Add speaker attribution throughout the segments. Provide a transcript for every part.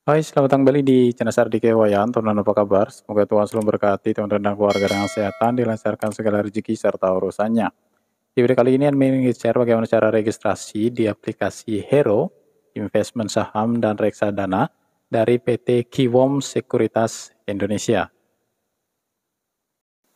Speaker 1: Hai, selamat datang kembali di channel Sardike Wayan. Teman-teman apa kabar? Semoga Tuhan selalu memberkati teman-teman dan keluarga dengan kesehatan, dilancarkan segala rezeki serta urusannya. Di video kali ini admin ingin share bagaimana cara registrasi di aplikasi Hero, investment saham dan reksadana dari PT Kiwom Sekuritas Indonesia.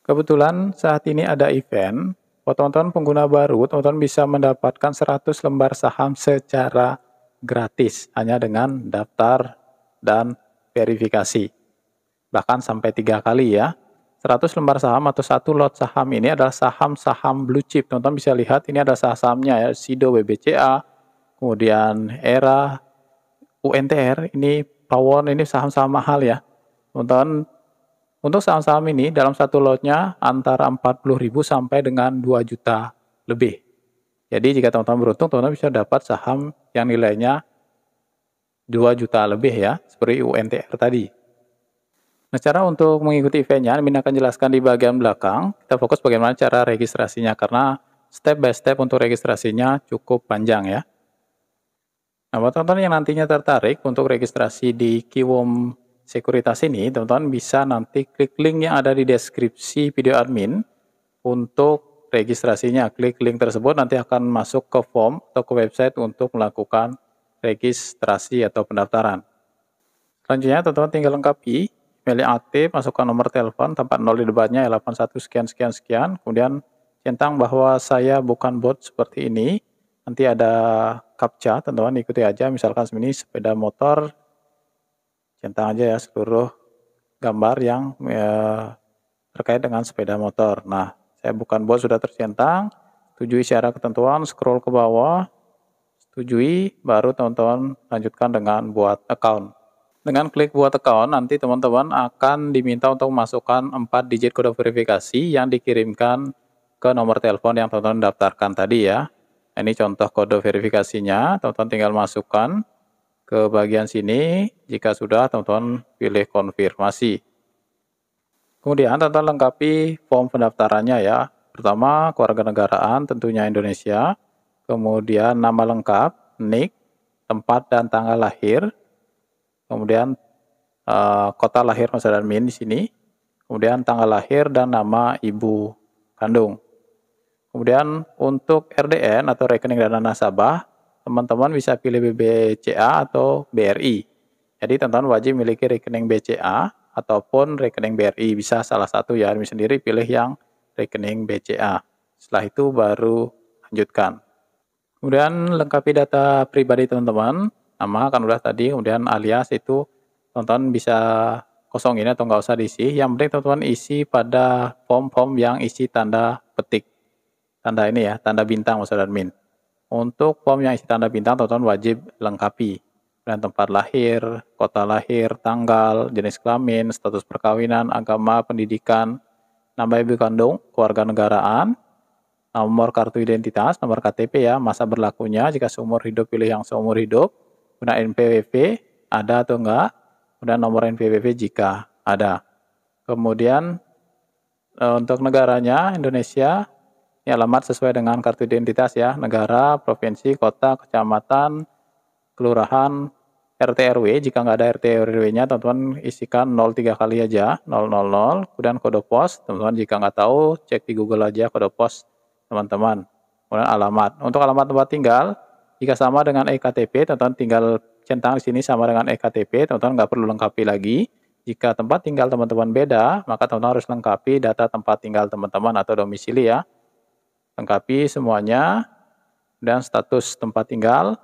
Speaker 1: Kebetulan saat ini ada event, buat teman-teman pengguna baru, teman-teman bisa mendapatkan 100 lembar saham secara gratis, hanya dengan daftar dan verifikasi. Bahkan sampai 3 kali ya. 100 lembar saham atau satu lot saham ini adalah saham-saham blue chip. Teman-teman bisa lihat ini ada saham-sahamnya ya, SIDO, BBCA, kemudian ERA, UNTR, ini Pawon, ini saham-saham mahal ya. Teman-teman, untuk saham-saham ini dalam satu lotnya antara 40.000 sampai dengan 2 juta lebih. Jadi jika teman-teman beruntung, teman-teman bisa dapat saham yang nilainya 2 juta lebih ya, seperti UNTR tadi. Nah, cara untuk mengikuti eventnya, Min akan jelaskan di bagian belakang. Kita fokus bagaimana cara registrasinya, karena step by step untuk registrasinya cukup panjang ya. Nah, buat teman-teman yang nantinya tertarik untuk registrasi di Kiwom Sekuritas ini, teman-teman bisa nanti klik link yang ada di deskripsi video admin untuk registrasinya. Klik link tersebut nanti akan masuk ke form atau ke website untuk melakukan registrasi atau pendaftaran. Selanjutnya teman-teman tinggal lengkapi email yang aktif, masukkan nomor telepon, tempat 0 di depannya 81 sekian sekian sekian, kemudian centang bahwa saya bukan bot seperti ini. Nanti ada captcha, teman-teman ikuti aja, misalkan ini sepeda motor, centang aja ya seluruh gambar yang terkait dengan sepeda motor. Nah, saya bukan bot sudah tercentang, setujui syarat ketentuan, scroll ke bawah, setujui, baru teman-teman lanjutkan dengan buat account. Dengan klik buat account, nanti teman-teman akan diminta untuk memasukkan 4 digit kode verifikasi yang dikirimkan ke nomor telepon yang teman-teman daftarkan tadi ya. Ini contoh kode verifikasinya, teman-teman tinggal masukkan ke bagian sini. Jika sudah, teman-teman pilih konfirmasi. Kemudian teman-teman lengkapi form pendaftarannya ya. Pertama, kewarganegaraan tentunya Indonesia. Kemudian nama lengkap, NIK, tempat dan tanggal lahir. Kemudian kota lahir Mas dan Min di sini. Kemudian tanggal lahir dan nama ibu kandung. Kemudian untuk RDN atau rekening dana nasabah, teman-teman bisa pilih BBCA atau BRI. Jadi teman-teman wajib memiliki rekening BCA ataupun rekening BRI. Bisa salah satu ya, Min sendiri pilih yang rekening BCA. Setelah itu baru lanjutkan. Kemudian lengkapi data pribadi teman-teman. Nama kan udah tadi, kemudian alias itu teman-teman bisa kosongin atau nggak usah diisi. Yang penting teman-teman isi pada form-form yang isi tanda petik. Tanda ini ya, tanda bintang maksud admin. Untuk form yang isi tanda bintang teman-teman wajib lengkapi. Dan tempat lahir, kota lahir, tanggal, jenis kelamin, status perkawinan, agama, pendidikan, nama ibu kandung, kewarganegaraan, nomor kartu identitas, nomor KTP ya, masa berlakunya, jika seumur hidup pilih yang seumur hidup, kemudian NPWP ada atau enggak, kemudian nomor NPWP jika ada. Kemudian untuk negaranya Indonesia, ini alamat sesuai dengan kartu identitas ya, negara, provinsi, kota, kecamatan, kelurahan, RT RW. Jika nggak ada RT RW-nya, teman-teman isikan 03 kali aja, 000, kemudian kode pos, teman-teman jika nggak tahu, cek di Google aja kode pos teman-teman. Kemudian alamat. Untuk alamat tempat tinggal, jika sama dengan eKTP, teman-teman tinggal centang di sini sama dengan eKTP, teman-teman nggak perlu lengkapi lagi. Jika tempat tinggal teman-teman beda, maka teman-teman harus lengkapi data tempat tinggal teman-teman atau domisili ya. Lengkapi semuanya, dan status tempat tinggal,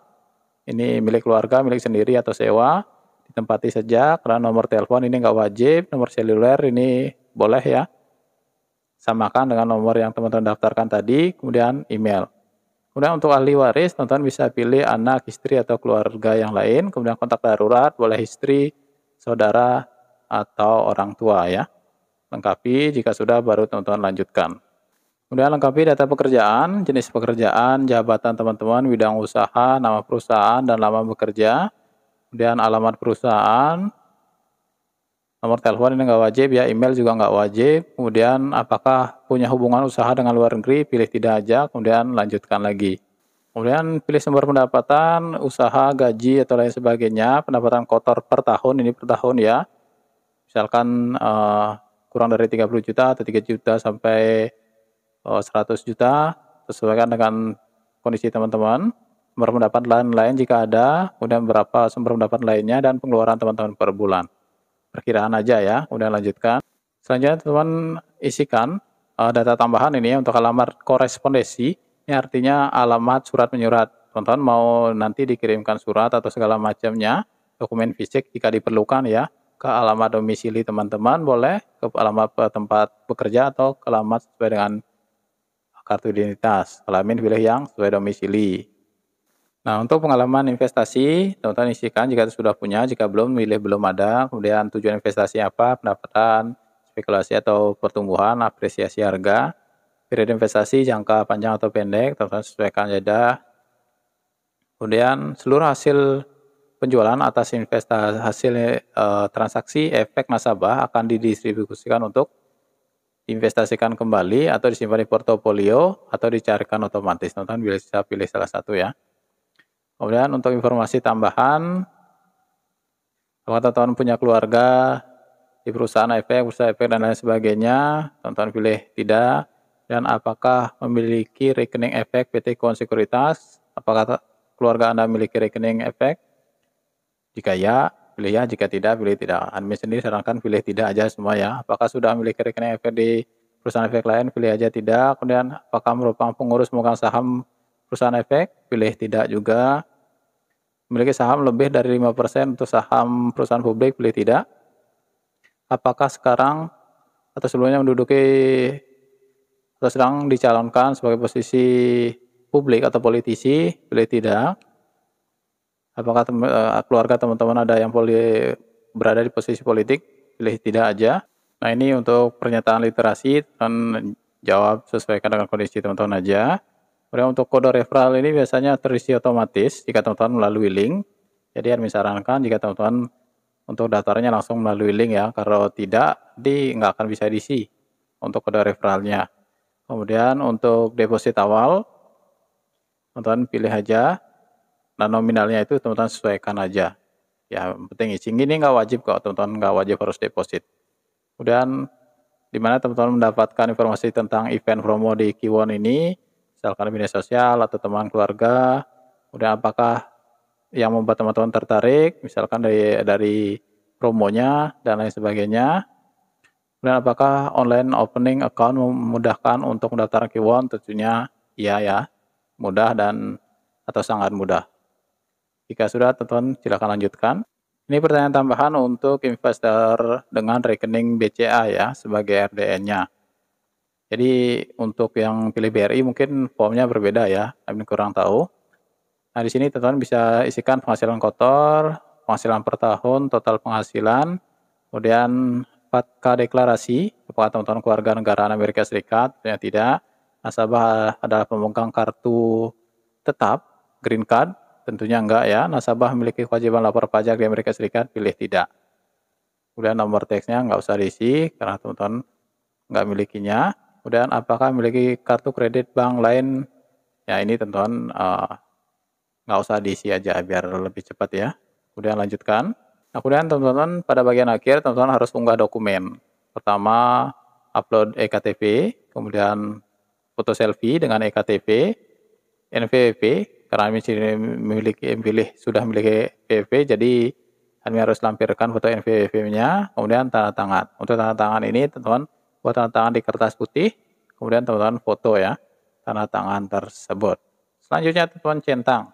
Speaker 1: ini milik keluarga, milik sendiri atau sewa, ditempati saja, karena nomor telepon ini nggak wajib, nomor seluler ini boleh ya. Samakan dengan nomor yang teman-teman daftarkan tadi, kemudian email. Kemudian untuk ahli waris, teman-teman bisa pilih anak, istri, atau keluarga yang lain. Kemudian kontak darurat, boleh istri, saudara, atau orang tua ya. Lengkapi, jika sudah baru teman-teman lanjutkan. Kemudian lengkapi data pekerjaan, jenis pekerjaan, jabatan teman-teman, bidang usaha, nama perusahaan, dan lama bekerja. Kemudian alamat perusahaan, nomor telepon ini nggak wajib ya, email juga nggak wajib. Kemudian apakah punya hubungan usaha dengan luar negeri, pilih tidak aja, kemudian lanjutkan lagi. Kemudian pilih sumber pendapatan, usaha, gaji, atau lain sebagainya. Pendapatan kotor per tahun, ini per tahun ya. Misalkan kurang dari 30 juta atau 3 juta sampai 100 juta, sesuaikan dengan kondisi teman-teman. Sumber pendapatan lain jika ada, kemudian berapa sumber pendapatan lainnya, dan pengeluaran teman-teman per bulan. Perkiraan aja ya, kemudian lanjutkan. Selanjutnya teman isikan data tambahan ini untuk alamat korespondensi, ini artinya alamat surat menyurat. Teman-teman mau nanti dikirimkan surat atau segala macamnya, dokumen fisik jika diperlukan ya, ke alamat domisili teman-teman, boleh ke alamat tempat bekerja atau ke alamat sesuai dengan kartu identitas. Kelamin pilih yang sesuai domisili. Nah, untuk pengalaman investasi, teman-teman isikan jika sudah punya, jika belum, pilih belum ada, kemudian tujuan investasi apa, pendapatan, spekulasi atau pertumbuhan, apresiasi harga, periode investasi jangka panjang atau pendek, teman-teman sesuaikan saja. Kemudian seluruh hasil penjualan atas investasi hasil transaksi efek nasabah akan didistribusikan untuk diinvestasikan kembali atau disimpan di portofolio atau dicarikan otomatis. Teman-teman bisa pilih salah satu ya. Kemudian untuk informasi tambahan, apakah teman-teman punya keluarga di perusahaan efek dan lain sebagainya, teman-teman pilih tidak. Dan apakah memiliki rekening efek PT Keuangan Sekuritas, apakah keluarga Anda memiliki rekening efek? Jika ya, pilih ya, jika tidak, pilih tidak. Admin sendiri sarankan pilih tidak aja semua ya. Apakah sudah memiliki rekening efek di perusahaan efek lain, pilih aja tidak. Kemudian apakah merupakan pengurus pemegang saham perusahaan efek, pilih tidak juga. Memiliki saham lebih dari 5% untuk saham perusahaan publik, pilih tidak. Apakah sekarang atau sebelumnya menduduki atau sedang dicalonkan sebagai posisi publik atau politisi, pilih tidak. Apakah keluarga teman-teman ada yang berada di posisi politik, pilih tidak aja. Nah, ini untuk pernyataan literasi, dan jawab sesuaikan dengan kondisi teman-teman aja. Kemudian untuk kode referral ini biasanya terisi otomatis jika teman-teman melalui link. Jadi admin sarankan jika teman-teman untuk daftarnya langsung melalui link ya. Kalau tidak, nggak akan bisa diisi untuk kode referralnya. Kemudian untuk deposit awal, teman-teman pilih aja. Nah, nominalnya itu teman-teman sesuaikan aja. Ya, penting isi ini nggak wajib kok, teman-teman nggak wajib harus deposit. Kemudian di mana teman-teman mendapatkan informasi tentang event promo di Kiwon ini, misalkan media sosial atau teman keluarga. Kemudian apakah yang membuat teman-teman tertarik, misalkan dari promonya dan lain sebagainya. Kemudian apakah online opening account memudahkan untuk mendaftar Kiwon? Tentunya iya ya, mudah dan atau sangat mudah. Jika sudah, teman-teman silakan lanjutkan. Ini pertanyaan tambahan untuk investor dengan rekening BCA ya sebagai RDN-nya. Jadi untuk yang pilih BRI mungkin formnya berbeda ya, kami kurang tahu. Nah, di sini teman-teman bisa isikan penghasilan kotor, penghasilan per tahun, total penghasilan, kemudian FATCA deklarasi, apakah teman-teman keluarga negara Amerika Serikat, tentunya tidak. Nasabah adalah pemegang kartu tetap, green card, tentunya enggak ya. Nasabah memiliki kewajiban lapor pajak di Amerika Serikat, pilih tidak. Kemudian nomor teksnya enggak usah diisi, karena teman-teman enggak milikinya. Kemudian apakah memiliki kartu kredit bank lain, ya ini teman-teman nggak usah diisi aja biar lebih cepat ya. Kemudian lanjutkan. Nah, kemudian teman-teman pada bagian akhir teman-teman harus unggah dokumen. Pertama upload ektp, kemudian foto selfie dengan ektp, NPWP karena sudah memiliki NPWP, jadi kami harus lampirkan foto NPWP-nya, kemudian tanda tangan. Untuk tanda tangan ini teman-teman buat tanda tangan di kertas putih, kemudian teman-teman foto ya tanda tangan tersebut. Selanjutnya teman-teman centang.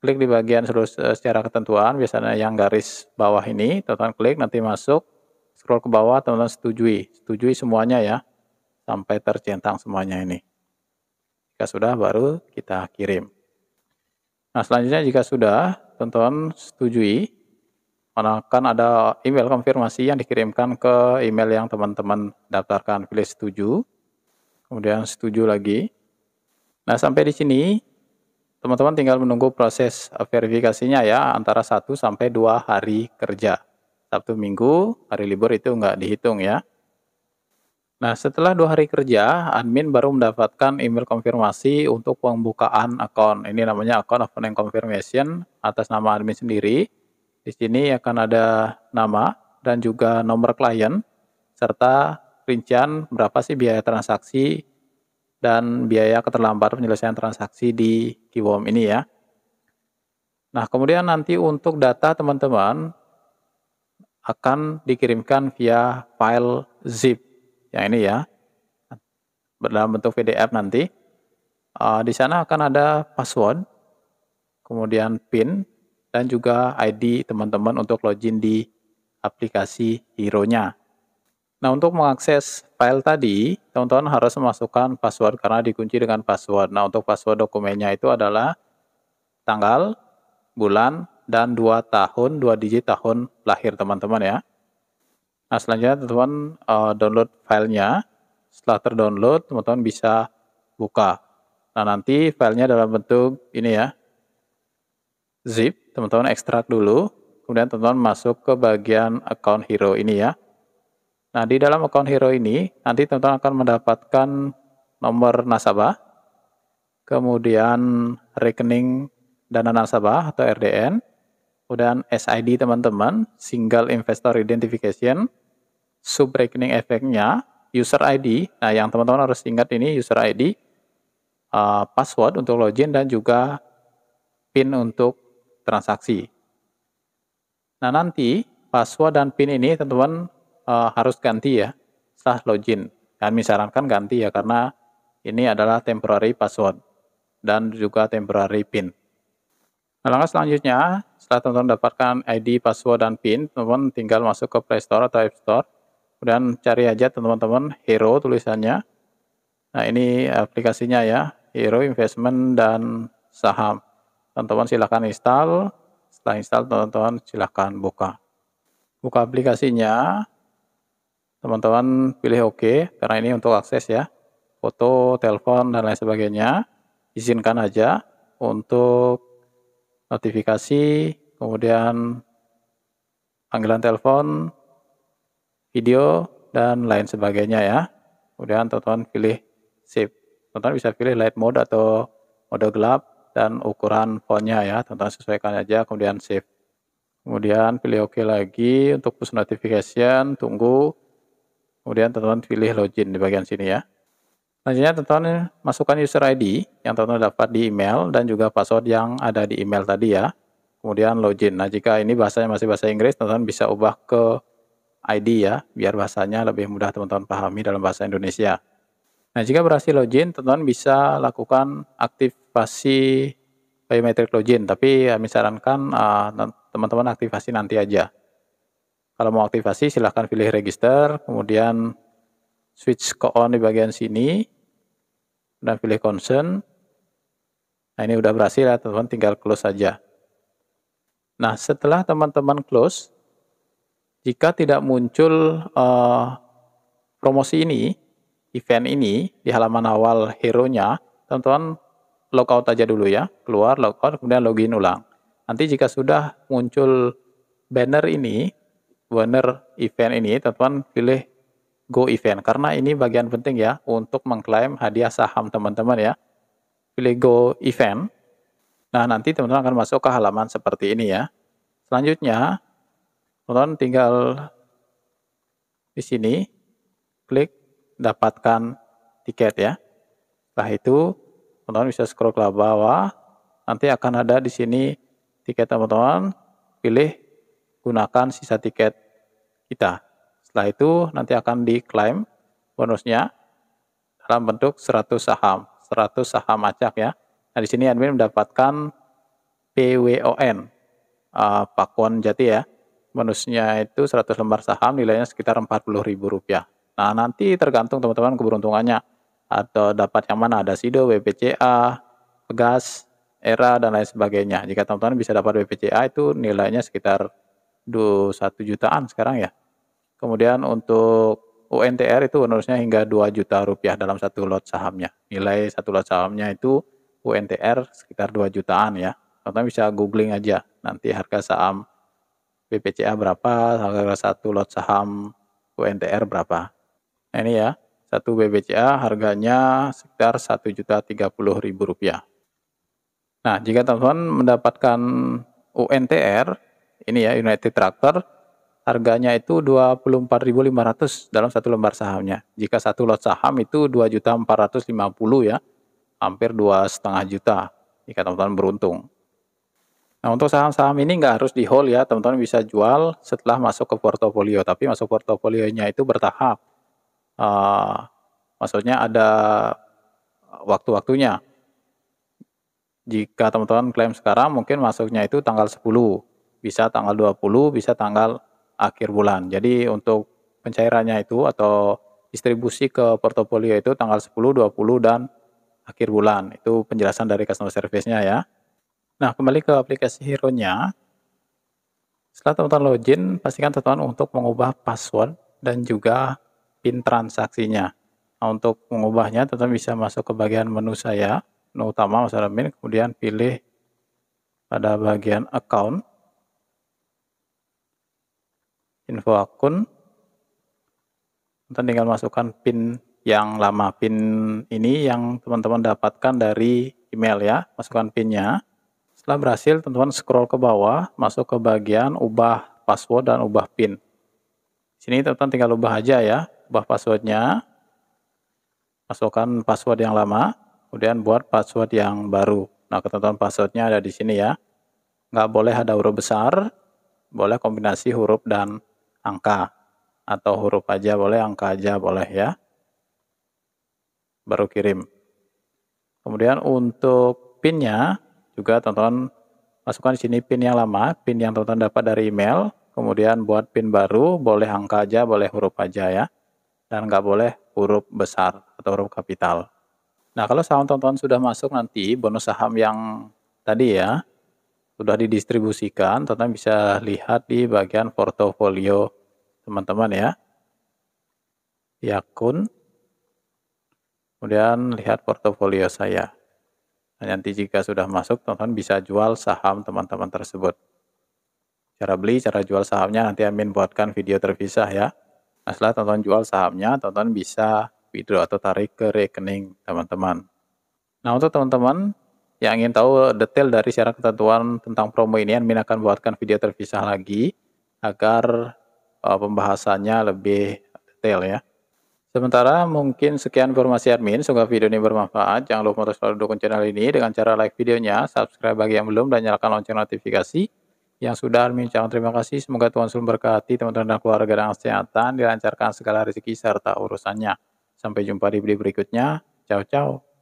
Speaker 1: Klik di bagian secara ketentuan, biasanya yang garis bawah ini, teman-teman klik, nanti masuk, scroll ke bawah, teman-teman setujui semuanya ya, sampai tercentang semuanya ini. Jika sudah, baru kita kirim. Nah, selanjutnya jika sudah, teman-teman setujui, akan ada email konfirmasi yang dikirimkan ke email yang teman-teman daftarkan. Pilih setuju, kemudian setuju lagi. Nah, sampai di sini, teman-teman tinggal menunggu proses verifikasinya ya, antara 1 sampai 2 hari kerja. Sabtu Minggu, hari libur itu nggak dihitung ya. Nah, setelah 2 hari kerja, admin baru mendapatkan email konfirmasi untuk pembukaan akun. Ini namanya account opening confirmation atas nama admin sendiri. Di sini akan ada nama dan juga nomor klien, serta rincian berapa sih biaya transaksi dan biaya keterlambatan penyelesaian transaksi di Kiwom ini ya. Nah, kemudian nanti untuk data teman-teman akan dikirimkan via file zip yang ini ya, dalam bentuk PDF nanti. Di sana akan ada password, kemudian PIN, dan juga ID teman-teman untuk login di aplikasi Hero-nya. Nah, untuk mengakses file tadi, teman-teman harus memasukkan password karena dikunci dengan password. Nah, untuk password dokumennya itu adalah tanggal, bulan, dan 2 tahun, 2 digit tahun lahir teman-teman ya. Nah, selanjutnya teman-teman download filenya. Setelah terdownload, teman-teman bisa buka. Nah, nanti filenya dalam bentuk ini ya, zip, teman-teman ekstrak dulu, kemudian teman-teman masuk ke bagian account Hero ini ya. Nah, di dalam account Hero ini, nanti teman-teman akan mendapatkan nomor nasabah, kemudian rekening dana nasabah atau RDN, kemudian SID teman-teman, Single Investor Identification, sub rekening efeknya, user ID, nah yang teman-teman harus ingat ini user ID, password untuk login dan juga PIN untuk transaksi. Nah, nanti password dan PIN ini teman-teman harus ganti ya setelah login. Kami sarankan ganti ya karena ini adalah temporary password dan juga temporary PIN. Nah, langkah selanjutnya setelah teman-teman dapatkan ID, password, dan PIN, teman-teman tinggal masuk ke Play Store atau App Store. Kemudian cari aja teman-teman Hero tulisannya. Nah, ini aplikasinya ya, Hero Investment dan Saham. Teman-teman silahkan install. Setelah install, teman-teman silahkan buka. Buka aplikasinya, teman-teman pilih OK, karena ini untuk akses ya. Foto, telepon, dan lain sebagainya. Izinkan aja untuk notifikasi, kemudian panggilan telepon, video, dan lain sebagainya ya. Kemudian teman-teman pilih save. Teman-teman bisa pilih light mode atau mode gelap dan ukuran fontnya ya. Teman-teman sesuaikan aja kemudian save. Kemudian pilih OK lagi untuk push notification, tunggu. Kemudian teman-teman pilih login di bagian sini ya. Selanjutnya teman-teman masukkan user ID yang teman-teman dapat di email dan juga password yang ada di email tadi ya. Kemudian login. Nah, jika ini bahasanya masih bahasa Inggris, teman-teman bisa ubah ke ID ya, biar bahasanya lebih mudah teman-teman pahami dalam bahasa Indonesia. Nah, jika berhasil login, teman-teman bisa lakukan aktivasi biometric login, tapi kami sarankan teman-teman aktivasi nanti aja. Kalau mau aktivasi, silahkan pilih register, kemudian switch ke on di bagian sini, dan pilih concern. Nah, ini udah berhasil ya, teman-teman tinggal close saja. Nah, setelah teman-teman close, jika tidak muncul promosi ini, event ini di halaman awal Hero-nya, teman-teman logout aja dulu ya, keluar, logout, kemudian login ulang. Nanti jika sudah muncul banner ini, banner event ini, teman-teman pilih Go Event, karena ini bagian penting ya, untuk mengklaim hadiah saham teman-teman ya. Pilih Go Event, nah nanti teman-teman akan masuk ke halaman seperti ini ya. Selanjutnya, teman-teman tinggal di sini, klik dapatkan tiket ya. Setelah itu, teman-teman bisa scroll ke bawah, nanti akan ada di sini tiket teman-teman, pilih gunakan sisa tiket kita. Setelah itu nanti akan diklaim bonusnya dalam bentuk 100 saham acak ya. Nah, di sini admin mendapatkan PWON, Pakuan Jati ya. Bonusnya itu 100 lembar saham, nilainya sekitar Rp40.000. Nah, nanti tergantung teman-teman keberuntungannya. Atau dapat yang mana, ada SIDO, BPCA, Pegas, ERA, dan lain sebagainya. Jika teman-teman bisa dapat BPCA itu nilainya sekitar 1 jutaan sekarang ya. Kemudian untuk UNTR itu bonusnya hingga Rp2 juta dalam satu lot sahamnya. Nilai satu lot sahamnya itu UNTR sekitar 2 jutaan ya. Teman-teman bisa googling aja nanti harga saham BPCA berapa, harga satu lot saham UNTR berapa. Nah, ini ya. Satu BBCA harganya sekitar Rp1.030.000. Nah, jika teman-teman mendapatkan UNTR, ini ya United Tractor, harganya itu 24.500 dalam satu lembar sahamnya. Jika satu lot saham itu 2.450.000 ya, hampir 2,5 juta jika teman-teman beruntung. Nah, untuk saham-saham ini nggak harus di hold ya, teman-teman bisa jual setelah masuk ke portofolio, tapi masuk portofolionya itu bertahap. Maksudnya ada waktu-waktunya. Jika teman-teman klaim sekarang mungkin masuknya itu tanggal 10, bisa tanggal 20, bisa tanggal akhir bulan. Jadi untuk pencairannya itu atau distribusi ke portofolio itu tanggal 10, 20, dan akhir bulan. Itu penjelasan dari customer service-nya ya. Nah, kembali ke aplikasi Hero-nya. Setelah teman-teman login, pastikan teman-teman untuk mengubah password dan juga PIN transaksinya. Nah, untuk mengubahnya, teman-teman bisa masuk ke bagian menu saya, menu utama, masuk admin, kemudian pilih pada bagian account, info akun, teman-teman tinggal masukkan PIN yang lama. PIN ini yang teman-teman dapatkan dari email ya, masukkan PIN-nya. Setelah berhasil, teman-teman scroll ke bawah, masuk ke bagian ubah password dan ubah PIN. Sini teman-teman tinggal ubah aja ya, ubah passwordnya, masukkan password yang lama, kemudian buat password yang baru. Nah, ketentuan passwordnya ada di sini ya. Nggak boleh ada huruf besar, boleh kombinasi huruf dan angka. Atau huruf aja boleh, angka aja boleh ya. Baru kirim. Kemudian untuk PIN-nya, juga teman-teman masukkan di sini PIN yang lama, PIN yang teman-teman dapat dari email, kemudian buat PIN baru, boleh angka aja, boleh huruf aja ya, dan nggak boleh huruf besar atau huruf kapital. Nah, kalau saham teman-teman sudah masuk nanti, bonus saham yang tadi ya, sudah didistribusikan, teman-teman bisa lihat di bagian portofolio teman-teman ya, di akun, kemudian lihat portofolio saya. Nah, nanti jika sudah masuk, teman-teman bisa jual saham teman-teman tersebut. Cara beli, cara jual sahamnya nanti admin buatkan video terpisah ya. Nah, setelah teman-teman jual sahamnya, teman-teman bisa withdraw atau tarik ke rekening teman-teman. Nah, untuk teman-teman yang ingin tahu detail dari syarat ketentuan tentang promo ini, admin akan buatkan video terpisah lagi agar pembahasannya lebih detail ya. Sementara mungkin sekian informasi admin, semoga video ini bermanfaat. Jangan lupa untuk selalu dukung channel ini dengan cara like videonya, subscribe bagi yang belum, dan nyalakan lonceng notifikasi. Yang sudah admin ucapkan terima kasih, semoga Tuhan selalu berkati teman-teman dan keluarga dengan kesehatan, dilancarkan segala rezeki serta urusannya. Sampai jumpa di video berikutnya, ciao ciao.